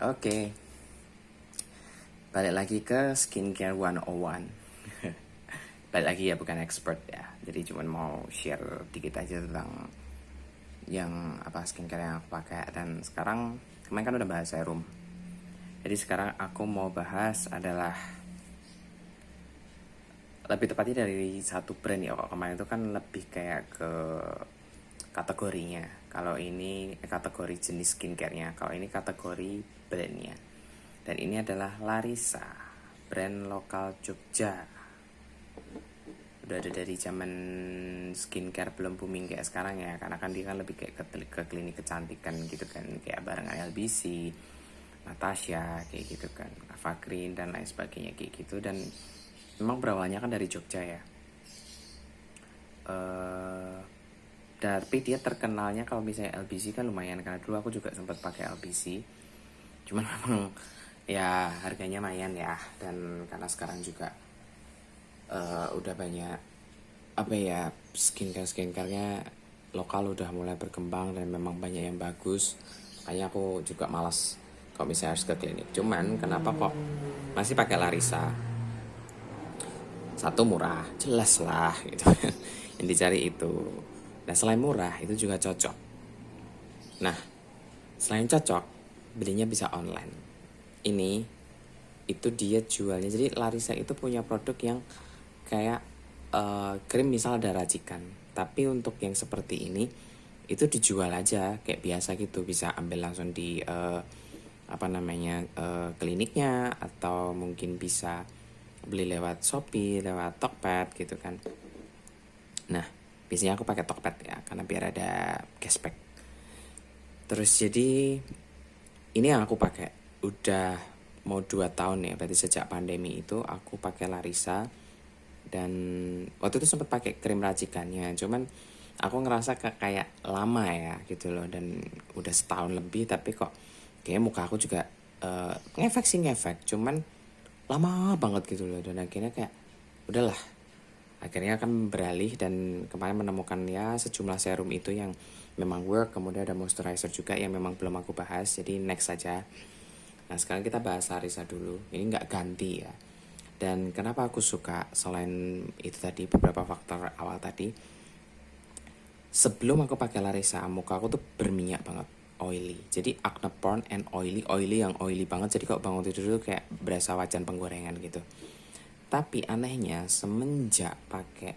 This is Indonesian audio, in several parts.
Oke, balik lagi ke Skincare 101. Balik lagi ya, bukan expert ya. Jadi cuma mau share dikit aja tentang yang skincare yang aku pakai. Dan sekarang, kemarin kan udah bahas serum. Jadi sekarang aku mau bahas adalah lebih tepatnya dari satu brand ya. Kalau kemarin itu kan lebih kayak ke kategorinya. Kalau ini kategori jenis skincare-nya. Kalau ini kategori brandnya. Dan ini adalah Larissa, brand lokal Jogja. Udah ada dari zaman skincare belum booming kayak sekarang ya, karena kan dia kan lebih kayak ke klinik kecantikan gitu kan, kayak barengan LBC, Natasha kayak gitu kan, Ava Green dan lain sebagainya kayak gitu. Dan memang berawalnya kan dari Jogja ya. Tapi dia terkenalnya kalau misalnya LBC kan lumayan, karena dulu aku juga sempat pakai LBC. Cuman memang ya harganya lumayan ya, dan karena sekarang juga udah banyak skincare-nya lokal udah mulai berkembang dan memang banyak yang bagus. Makanya aku juga malas kalau misalnya harus ke klinik. Cuman kenapa kok masih pakai Larissa? Satu, murah, jelas lah gitu. Yang dicari itu. Dan selain murah, itu juga cocok. Nah, selain cocok, belinya bisa online. Ini itu dia jualnya. Jadi Larissa itu punya produk yang kayak krim misal ada racikan, tapi untuk yang seperti ini itu dijual aja kayak biasa gitu, bisa ambil langsung di kliniknya, atau mungkin bisa beli lewat Shopee, lewat Tokped gitu kan. Nah, biasanya aku pakai Tokped ya, karena biar ada cashback. Terus jadi ini yang aku pakai udah mau 2 tahun ya, berarti sejak pandemi itu aku pakai Larissa. Dan waktu itu sempat pakai krim racikannya, cuman aku ngerasa kayak lama ya gitu loh, dan udah setahun lebih tapi kok kayak muka aku juga ngefek, cuman lama banget gitu loh. Dan akhirnya kayak udahlah, akhirnya kan beralih dan kemarin menemukan ya sejumlah serum itu yang memang work. Kemudian ada moisturizer juga yang memang belum aku bahas, jadi next saja. Nah sekarang kita bahas Larissa dulu, ini nggak ganti ya. Dan kenapa aku suka, selain itu tadi beberapa faktor awal tadi, sebelum aku pakai Larissa, muka aku tuh berminyak banget, oily. Jadi acne prone and oily yang oily banget. Jadi kalau bangun tidur tuh kayak berasa wajan penggorengan gitu. Tapi anehnya semenjak pakai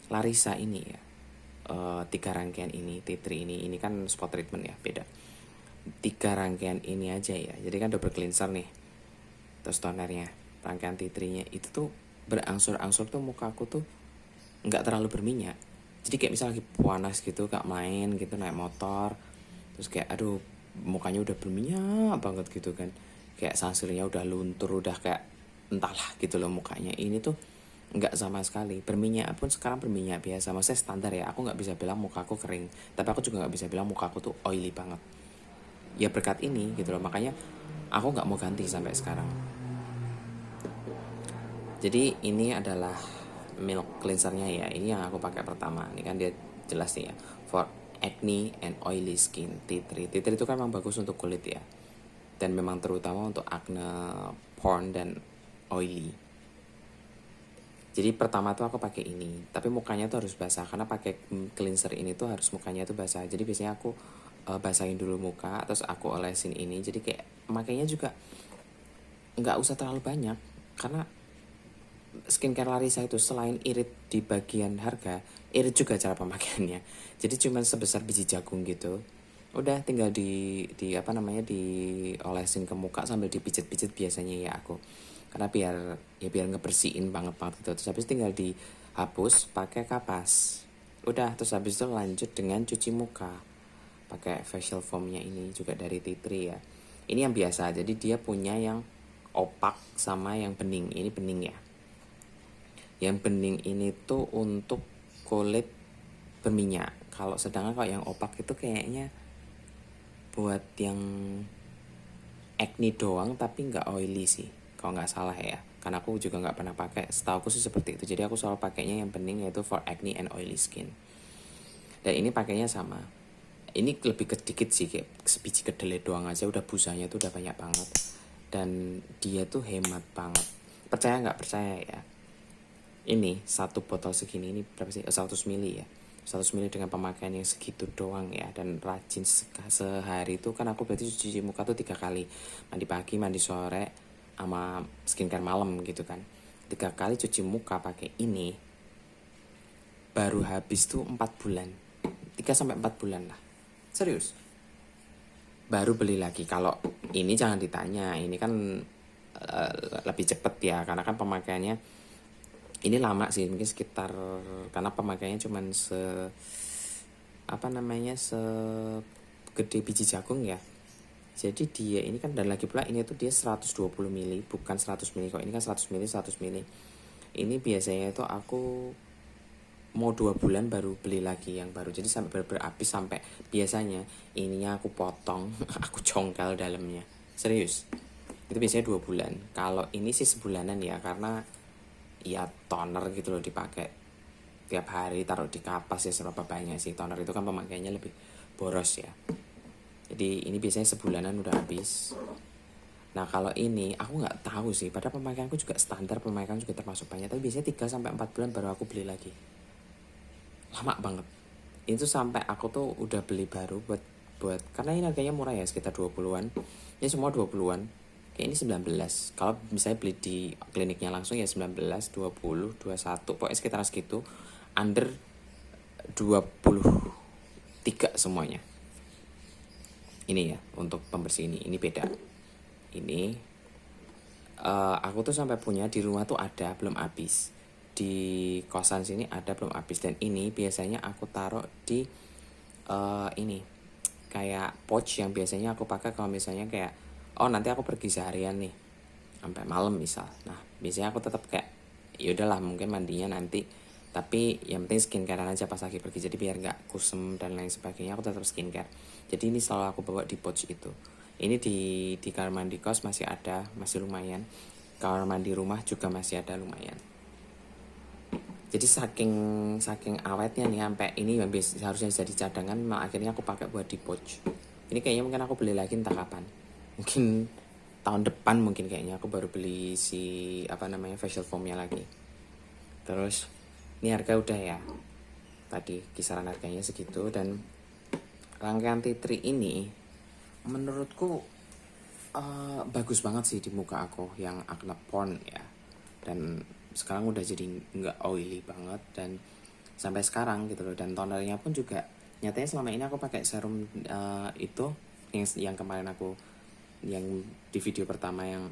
Larissa ini ya, 3 rangkaian ini, T3 ini kan spot treatment ya, beda. 3 rangkaian ini aja ya, jadi kan double cleanser nih, terus tonernya, rangkaian T3-nya itu tuh berangsur-angsur tuh muka aku tuh nggak terlalu berminyak. Jadi kayak misalnya lagi panas gitu, kak main gitu, naik motor, terus kayak aduh mukanya udah berminyak banget gitu kan, kayak sunscreennya udah luntur, udah kayak entahlah gitu loh mukanya. Ini tuh nggak sama sekali. Berminyak pun sekarang berminyak biasa, maksudnya standar ya. Aku nggak bisa bilang muka aku kering, tapi aku juga nggak bisa bilang muka aku tuh oily banget. Ya berkat ini gitu loh, makanya aku nggak mau ganti sampai sekarang. Jadi ini adalah milk cleansernya ya. Ini yang aku pakai pertama. Ini kan dia jelas nih ya, for acne and oily skin, T3. T3 itu kan memang bagus untuk kulit ya, dan memang terutama untuk acne prone dan oily. Jadi pertama tuh aku pakai ini, tapi mukanya tuh harus basah, karena pakai cleanser ini tuh harus mukanya tuh basah. Jadi biasanya aku basahin dulu muka, terus aku olesin ini. Jadi kayak makanya juga nggak usah terlalu banyak, karena skincare Larissa itu selain irit di bagian harga, irit juga cara pemakaiannya. Jadi cuma sebesar biji jagung gitu. Udah tinggal diolesin ke muka sambil dipijit-pijit biasanya ya aku. Karena biar ngebersihin banget gitu. Terus habis tinggal dihapus pakai kapas. Udah, terus habis itu lanjut dengan cuci muka. Pakai facial foamnya ini juga dari T3 ya. Ini yang biasa, jadi dia punya yang opak sama yang bening. Ini bening ya. Yang bening ini tuh untuk kulit berminyak. Sedangkan kalau yang opak itu kayaknya buat yang acne doang, tapi nggak oily sih, kalau nggak salah ya. Karena aku juga nggak pernah pakai. Setahu aku sih seperti itu. Jadi aku selalu pakainya yang bening, yaitu for acne and oily skin. Dan ini pakainya sama. Ini lebih sedikit sih, kayak sebiji kedelai doang aja udah busanya tuh udah banyak banget. Dan dia tuh hemat banget. Percaya nggak percaya ya. Ini satu botol segini ini berapa sih? 100 mili ya. 100 mili dengan pemakaian yang segitu doang ya. Dan rajin sehari itu kan aku berarti cuci muka tuh 3 kali. Mandi pagi, mandi sore, sama skincare malam gitu kan. 3 kali cuci muka pakai ini baru habis tuh 4 bulan. 3 sampai 4 bulan lah. Serius. Baru beli lagi. Kalau ini jangan ditanya, ini kan lebih cepet ya, karena kan pemakaiannya ini lama sih, mungkin sekitar, karena pemakaiannya cuman segede biji jagung ya. Jadi dia ini kan, dan lagi pula ini tuh dia 120 mili, bukan 100 mili kok. Ini kan 100 mili, 100 mili. Ini biasanya itu aku mau 2 bulan baru beli lagi yang baru. Jadi sampai bener-bener habis, sampai biasanya ininya aku potong, aku congkel dalamnya. Serius. Itu biasanya 2 bulan. Kalau ini sih sebulanan ya, karena ya toner gitu loh dipakai tiap hari, taruh di kapas ya, seberapa banyak sih. Toner itu kan pemakaiannya lebih boros ya. Jadi ini biasanya sebulanan udah habis. Nah kalau ini aku nggak tahu sih, padahal pemakaianku juga standar, pemakaian juga termasuk banyak, tapi biasanya 3 sampai 4 bulan baru aku beli lagi. Lama banget. Itu sampai aku tuh udah beli baru buat karena ini harganya murah ya, sekitar 20-an. Ini semua 20-an. Kayak ini 19. Kalau misalnya beli di kliniknya langsung ya 19, 20, 21, pokoknya sekitar segitu. Under 23 semuanya. Ini ya untuk pembersih ini beda. Ini aku tuh sampai punya di rumah tuh ada, belum habis. Di kosan sini ada, belum habis. Dan ini biasanya aku taruh di ini kayak pouch yang biasanya aku pakai kalau misalnya kayak nanti aku pergi seharian nih sampai malam misal. Nah biasanya aku tetap kayak ya udahlah, mungkin mandinya nanti, tapi yang penting skincare aja pas lagi pergi, jadi biar nggak kusem dan lain sebagainya, aku tetap skincare. Jadi ini selalu aku bawa di pouch itu. Ini di kamar mandi kos masih ada, masih lumayan. Kamar mandi rumah juga masih ada, lumayan. Jadi saking awetnya nih, sampai ini yang harusnya jadi cadangan, akhirnya aku pakai buat di pouch. Ini kayaknya mungkin aku beli lagi entah kapan. Mungkin tahun depan mungkin kayaknya aku baru beli si facial foamnya lagi. Terus ini harga udah ya. Tadi kisaran harganya segitu. Dan rangkaian tea tree ini menurutku bagus banget sih di muka aku yang acne prone ya. Dan sekarang udah jadi nggak oily banget dan sampai sekarang gitu loh. Dan tonernya pun juga nyatanya selama ini aku pakai serum itu yang kemarin aku, yang di video pertama yang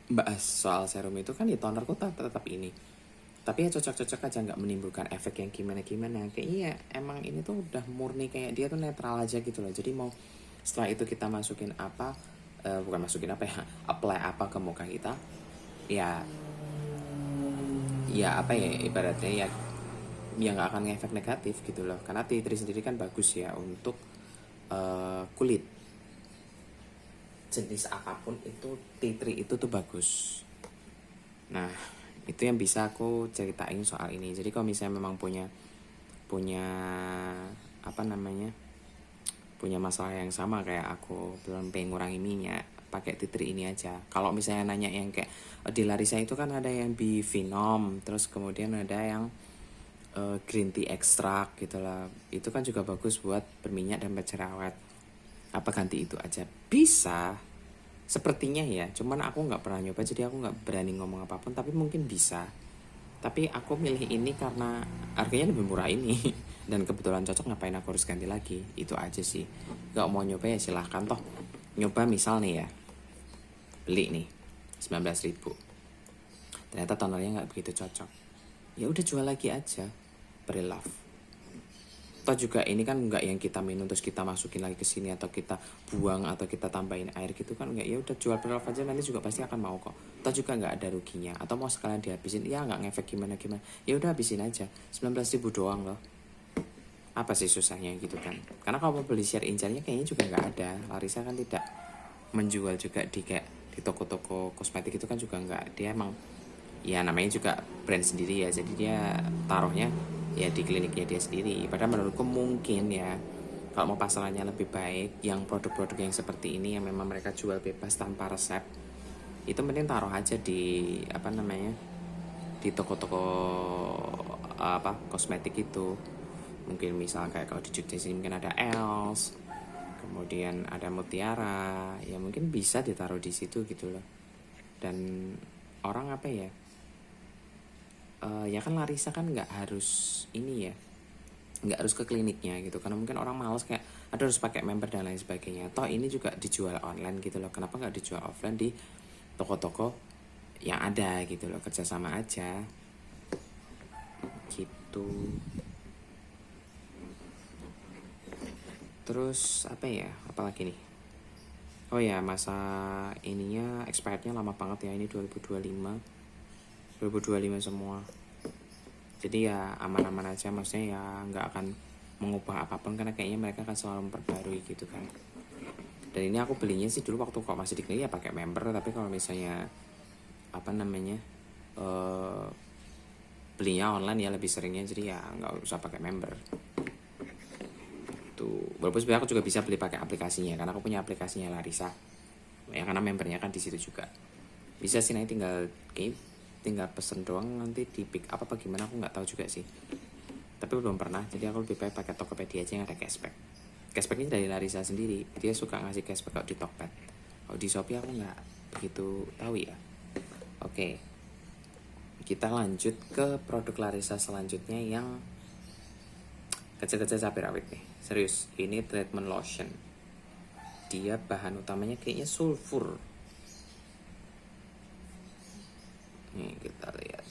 bahas soal serum itu kan, di tonerku tetap ini. Tapi ya cocok-cocok aja, nggak menimbulkan efek yang gimana-gimana. Kayaknya emang ini tuh udah murni, kayak dia tuh netral aja gitu loh. Jadi mau setelah itu kita masukin apa, bukan masukin apa ya, apply apa ke muka kita, ya apa ya, ibaratnya ya nggak akan ngefek negatif gitu loh. Karena tea tree sendiri kan bagus ya untuk kulit. Jenis apapun itu tea tree itu tuh bagus. Nah itu yang bisa aku ceritain soal ini. Jadi kalau misalnya memang punya punya masalah yang sama kayak aku, belum pengen ngurangi minyak, pakai tea tree ini aja. Kalau misalnya nanya yang kayak di Larissa itu kan ada yang bifinom, terus kemudian ada yang green tea extract gitu lah. Itu kan juga bagus buat berminyak dan berjerawat. Apa ganti itu aja? Bisa, sepertinya ya. Cuman aku nggak pernah nyoba, jadi aku nggak berani ngomong apapun. Tapi mungkin bisa. Tapi aku milih ini karena harganya lebih murah ini. Dan kebetulan cocok, ngapain aku harus ganti lagi. Itu aja sih. Nggak mau nyoba ya silahkan toh. Nyoba misal nih ya, beli nih 19.000, ternyata tonernya nggak begitu cocok, ya udah jual lagi aja, pre-love. Toh juga ini kan nggak yang kita minum terus kita masukin lagi ke sini, atau kita buang atau kita tambahin air gitu kan, nggak. Ya udah jual pre-love aja, nanti juga pasti akan mau kok. Toh juga nggak ada ruginya. Atau mau sekalian dihabisin, ya nggak ngefek gimana, ya udah habisin aja. 19.000 doang loh, apa sih susahnya gitu kan. Karena kalau mau beli share incernya kayaknya juga nggak ada. Larissa kan tidak menjual juga di kayak di toko-toko kosmetik itu kan juga nggak. Dia emang ya namanya juga brand sendiri ya, jadi dia taruhnya ya di kliniknya dia sendiri. Padahal menurutku mungkin ya Kalau mau pasarannya lebih baik, yang produk-produk yang seperti ini yang memang mereka jual bebas tanpa resep, itu mending taruh aja di apa namanya, di toko-toko apa kosmetik itu. Mungkin misal kayak kalau di Jogja sini mungkin ada Els, kemudian ada Mutiara, ya mungkin bisa ditaruh di situ gitu loh. Dan orang apa ya, ya kan Larissa kan nggak harus ini ya, nggak harus ke kliniknya gitu, karena mungkin orang males kayak ada harus pakai member dan lain sebagainya. Toh ini juga dijual online gitu loh, kenapa nggak dijual offline di toko-toko yang ada gitu loh, kerjasama aja gitu. Terus apa ya, apalagi nih, oh ya masa ininya expirednya lama banget ya, ini 2025 semua. Jadi ya aman-aman aja, maksudnya ya nggak akan mengubah apapun karena kayaknya mereka akan selalu memperbarui gitu kan. Dan ini aku belinya sih dulu waktu kok masih di klinik ya pakai member, tapi kalau misalnya apa namanya, belinya online ya lebih seringnya, jadi ya nggak usah pakai member tuh. Walaupun sebenarnya aku juga bisa beli pakai aplikasinya karena aku punya aplikasinya Larissa ya, karena membernya kan di situ juga bisa sih. Nanti tinggal pesen doang, nanti di pick up apa gimana aku nggak tahu juga sih, tapi belum pernah. Jadi aku lebih baik pakai Tokopedia aja yang ada cashback. Cashbacknya dari Larissa sendiri, dia suka ngasih cashback kalau di Tokped. Kalau di Shopee aku nggak begitu tahu ya. Oke, kita lanjut ke produk Larissa selanjutnya yang kecil-kecil cabai rawit nih. Serius, ini treatment lotion. Dia bahan utamanya kayaknya sulfur. Nih kita lihat,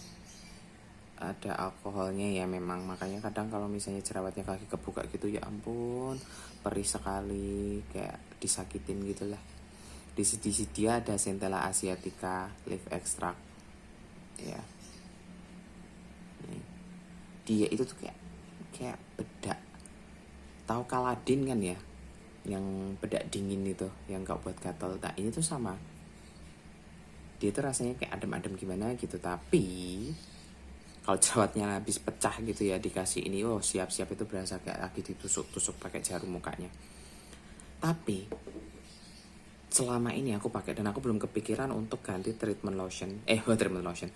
ada alkoholnya ya memang, makanya kadang kalau misalnya jerawatnya kaki kebuka gitu ya ampun perih sekali, kayak disakitin gitu lah. Di sisi dia ada Centella asiatica leaf extract ya. Nih. Dia itu tuh kayak bedak, tahu Kaladin kan ya, yang bedak dingin itu yang gak buat gatal. Nah ini tuh sama, dia tuh rasanya kayak adem-adem gimana gitu, tapi kalau jerawatnya habis pecah gitu ya dikasih ini, oh siap-siap itu berasa kayak lagi ditusuk-tusuk pakai jarum mukanya. Tapi selama ini aku pakai dan aku belum kepikiran untuk ganti treatment lotion, treatment lotion,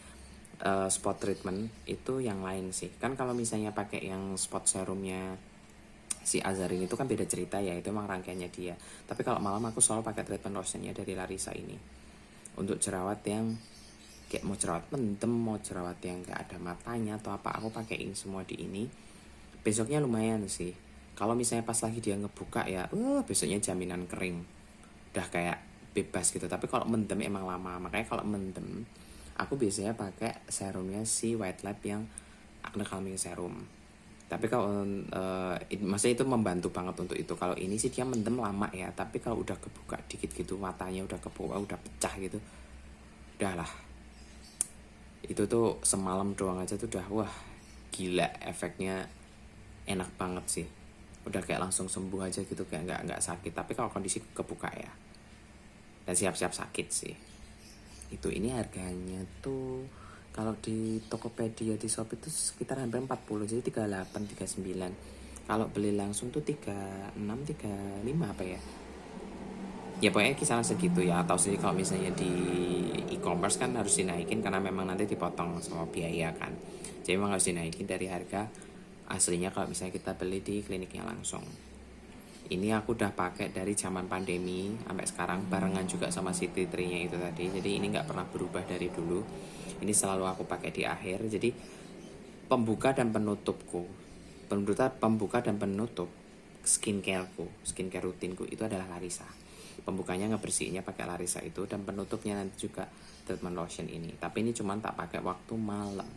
spot treatment itu yang lain sih. Kan kalau misalnya pakai yang spot serumnya si Azarin itu kan beda cerita ya, itu emang rangkaiannya dia. Tapi kalau malam aku selalu pakai treatment lotionnya dari Larissa ini untuk jerawat yang kayak mau jerawat mendem, mau jerawat yang gak ada matanya atau apa, aku pakein semua di ini. Besoknya lumayan sih. Kalau misalnya pas lagi dia ngebuka ya, besoknya jaminan kering, udah kayak bebas gitu. Tapi kalau mendem emang lama, makanya kalau mendem aku biasanya pakai serumnya si White Lab yang acne calming serum. Tapi kalau maksudnya itu membantu banget untuk itu. Kalau ini sih dia mendem lama ya, tapi kalau udah kebuka dikit gitu matanya, udah kebuka, udah pecah gitu, udahlah. Itu tuh semalam doang aja tuh udah wah gila, efeknya enak banget sih. Udah kayak langsung sembuh aja gitu, kayak nggak sakit. Tapi kalau kondisi kebuka ya, dan siap-siap sakit sih. Itu ini harganya tuh kalau di Tokopedia di Shopee itu sekitar hampir 40, jadi 38, 39. Kalau beli langsung tuh 36, 35 apa ya? Ya pokoknya kisaran segitu ya. Atau sih kalau misalnya di e-commerce kan harus dinaikin karena memang nanti dipotong sama biaya kan. Jadi memang harus dinaikin dari harga aslinya kalau misalnya kita beli di kliniknya langsung. Ini aku udah pakai dari zaman pandemi sampai sekarang barengan juga sama si T3-nya itu tadi. Jadi ini nggak pernah berubah dari dulu. Ini selalu aku pakai di akhir. Jadi pembuka dan penutupku, pembuka dan penutup skincare rutinku itu adalah Larissa. Pembukanya ngebersihinnya pakai Larissa itu, dan penutupnya nanti juga treatment lotion ini. Tapi ini cuma tak pakai waktu malam.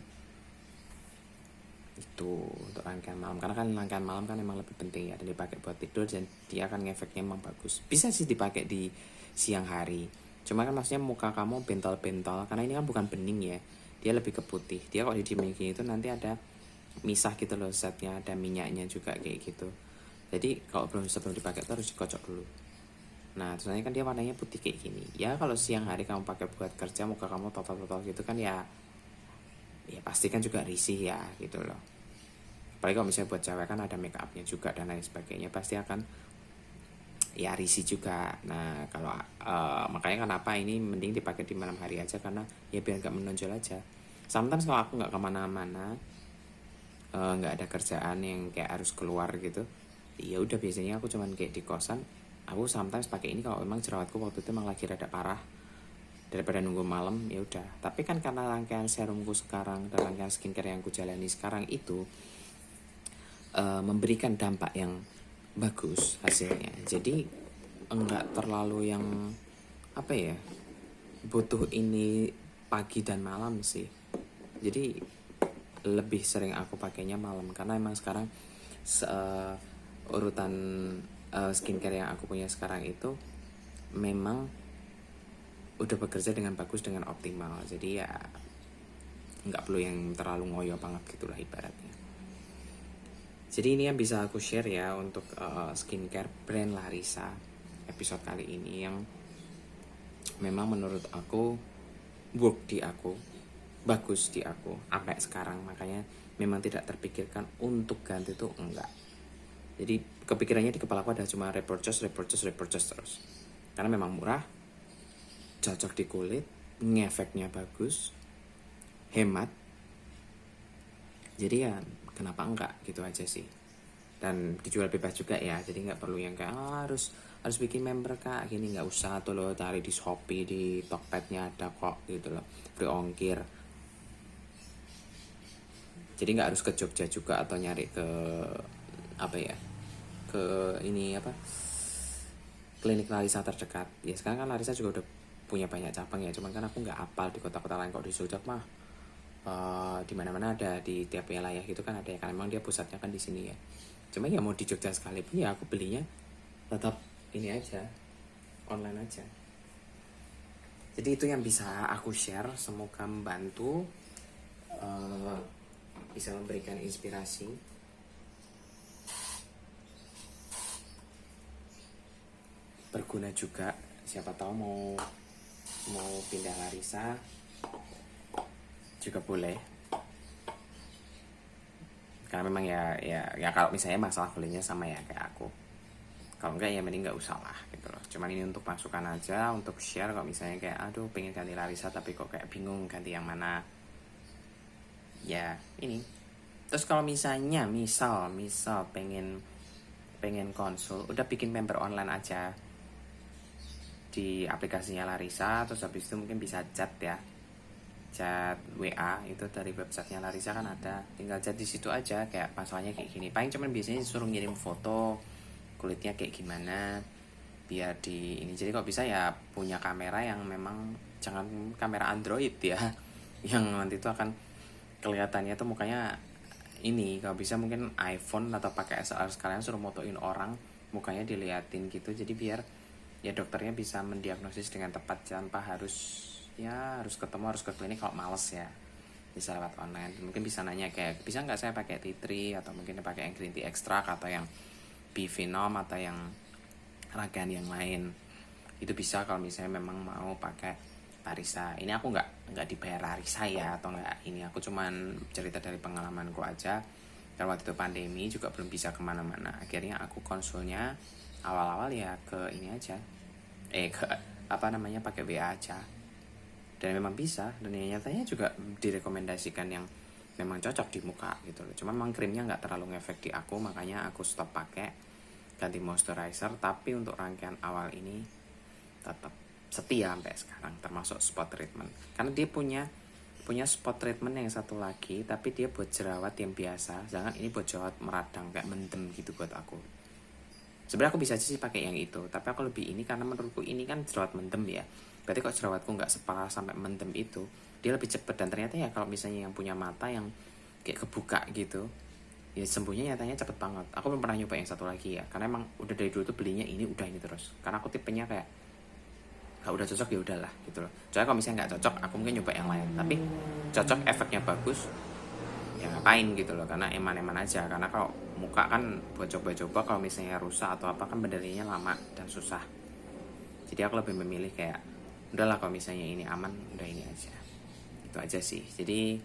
Itu untuk rangkaian malam, karena kan rangkaian malam kan memang lebih penting ya, dan dipakai buat tidur dan dia akan ngefeknya emang bagus. Bisa sih dipakai di siang hari, cuma kan maksudnya muka kamu bentol-bentol karena ini kan bukan bening ya, dia lebih ke putih. Dia kalau didiemin itu nanti ada misah gitu loh zatnya, ada minyaknya juga kayak gitu. Jadi kalau sebelum dipakai itu harus dikocok dulu. Nah terusnya kan dia warnanya putih kayak gini ya. Kalau siang hari kamu pakai buat kerja, muka kamu total gitu kan ya, ya pasti kan juga risih ya gitu loh. Apalagi kalau misalnya buat cewek kan ada make upnya juga dan lain sebagainya, pasti akan ya risih juga. Nah kalau makanya kenapa ini mending dipakai di malam hari aja, karena ya biar nggak menonjol aja. Sometimes kalau aku nggak kemana-mana, nggak ada kerjaan yang kayak harus keluar gitu, ya udah biasanya aku cuman kayak di kosan, aku sometimes pakai ini kalau memang jerawatku waktu itu emang lagi rada parah, daripada nunggu malam ya udah. Tapi kan karena rangkaian serumku sekarang dan rangkaian skincare yang aku jalani sekarang itu memberikan dampak yang bagus hasilnya, jadi enggak terlalu yang apa ya, butuh ini pagi dan malam sih. Jadi lebih sering aku pakainya malam, karena emang sekarang urutan skincare yang aku punya sekarang itu memang udah bekerja dengan bagus, dengan optimal. Jadi ya nggak perlu yang terlalu ngoyo banget gitulah ibaratnya. Jadi ini yang bisa aku share ya untuk skincare brand Larissa episode kali ini, yang memang menurut aku work di aku, bagus di aku sampai sekarang. Makanya memang tidak terpikirkan untuk ganti tuh enggak. Jadi kepikirannya di kepala aku ada cuma repurchase terus. Karena memang murah, cocok di kulit, ngefeknya bagus, hemat. Jadi ya kenapa enggak gitu aja sih. Dan dijual bebas juga ya, jadi nggak perlu yang kayak harus bikin member kak gini, nggak usah tuh loh, cari di Shopee, di Tokpednya ada kok gitu loh, free ongkir. Jadi nggak harus ke Jogja juga atau nyari ke apa ya, ke ini apa, klinik Larissa terdekat. Ya sekarang kan Larissa juga udah punya banyak cabang ya, cuman kan aku nggak apal di kota-kota lain. Kok di Jogja mah di mana-mana ada, di tiap wilayah gitu kan ada ya, kan memang dia pusatnya kan di sini ya. Cuma ya mau di Jogja sekalipun ya aku belinya tetap ini aja, online aja. Jadi itu yang bisa aku share, semoga membantu, bisa memberikan inspirasi. Berguna juga, siapa tahu mau pindah Larissa juga boleh. Karena memang ya kalau misalnya masalah kuliahnya sama ya kayak aku, kalau enggak ya mending nggak usah lah gitu loh. Cuman ini untuk masukan aja, untuk share. Kalau misalnya kayak aduh pengen ganti Larissa tapi kok kayak bingung ganti yang mana, ya ini. Terus kalau misalnya misal pengen konsul, udah bikin member online aja di aplikasinya Larissa. Terus habis itu mungkin bisa chat ya, chat WA itu dari websitenya Larissa kan ada, tinggal chat di situ aja kayak masalahnya kayak gini. Paling cuman biasanya suruh ngirim foto kulitnya kayak gimana biar di ini. Jadi kok bisa ya punya kamera yang memang jangan kamera Android ya yang nanti itu akan kelihatannya tuh mukanya ini. Kalau bisa mungkin iPhone atau pakai SLR sekalian, suruh motoin orang mukanya diliatin gitu. Jadi biar ya dokternya bisa mendiagnosis dengan tepat tanpa harus ketemu, harus ke klinik. Kalau males ya bisa lewat online. Mungkin bisa nanya kayak bisa nggak saya pakai tea tree, atau mungkin pakai yang green tea extract, atau yang bifinom, atau yang rangkaian yang lain. Itu bisa kalau misalnya memang mau pakai Larissa. Ini aku nggak dibayar Larissa ya, atau nggak ini, aku cuman cerita dari pengalamanku aja. Karena waktu itu pandemi juga belum bisa kemana-mana, akhirnya aku konsulnya awal-awal ya ke ini aja, ke apa namanya, pakai WA aja. Dan memang bisa, dan nyatanya juga direkomendasikan yang memang cocok di muka gitu loh. Cuma memang krimnya nggak terlalu ngefek di aku, makanya aku stop pakai, ganti moisturizer. Tapi untuk rangkaian awal ini tetap setia sampai sekarang, termasuk spot treatment. Karena dia punya spot treatment yang satu lagi, tapi dia buat jerawat yang biasa. Jangan ini buat jerawat meradang kayak mendem gitu buat aku. Sebenarnya aku bisa aja sih pakai yang itu, tapi aku lebih ini karena menurutku ini kan jerawat mendem ya. Berarti kok jerawatku nggak separah sampai mendem itu, dia lebih cepet. Dan ternyata ya kalau misalnya yang punya mata yang kayak kebuka gitu, ya sembuhnya nyatanya cepet banget. Aku belum pernah nyoba yang satu lagi ya, karena emang udah dari dulu tuh belinya ini udah ini terus. Karena aku tipenya kayak kalau udah cocok ya udahlah gitu loh. Soalnya kalau misalnya nggak cocok, aku mungkin nyoba yang lain. Tapi cocok, efeknya bagus, ya ngapain gitu loh. Karena eman-eman aja. Karena kalau muka kan buat coba-coba, kalau misalnya rusak atau apa kan benernya lama dan susah. Jadi aku lebih memilih kayak udahlah, kalau misalnya ini aman, udah ini aja. Itu aja sih. Jadi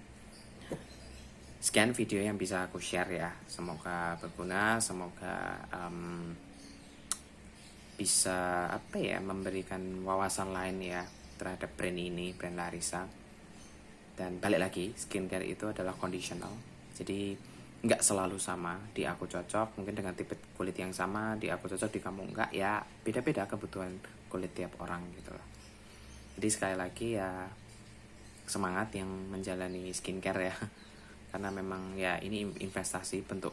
sekian video yang bisa aku share ya. Semoga berguna, semoga bisa apa ya, memberikan wawasan lain ya terhadap brand ini, brand Larissa. Dan balik lagi, skincare itu adalah conditional. Jadi nggak selalu sama. Di aku cocok mungkin dengan tipe kulit yang sama, di aku cocok, di kamu enggak, ya beda-beda kebutuhan kulit tiap orang gitu loh. Jadi sekali lagi ya, semangat yang menjalani skincare ya. Karena memang ya ini investasi bentuk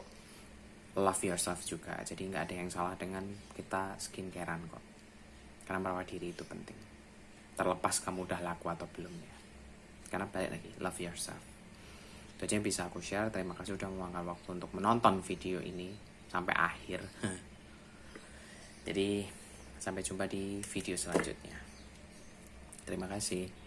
love yourself juga. Jadi nggak ada yang salah dengan kita skincarean kok. Karena merawat diri itu penting. Terlepas kamu udah laku atau belum ya. Karena balik lagi, love yourself. Itu aja yang bisa aku share. Terima kasih udah meluangkan waktu untuk menonton video ini sampai akhir. Jadi sampai jumpa di video selanjutnya. Terima kasih.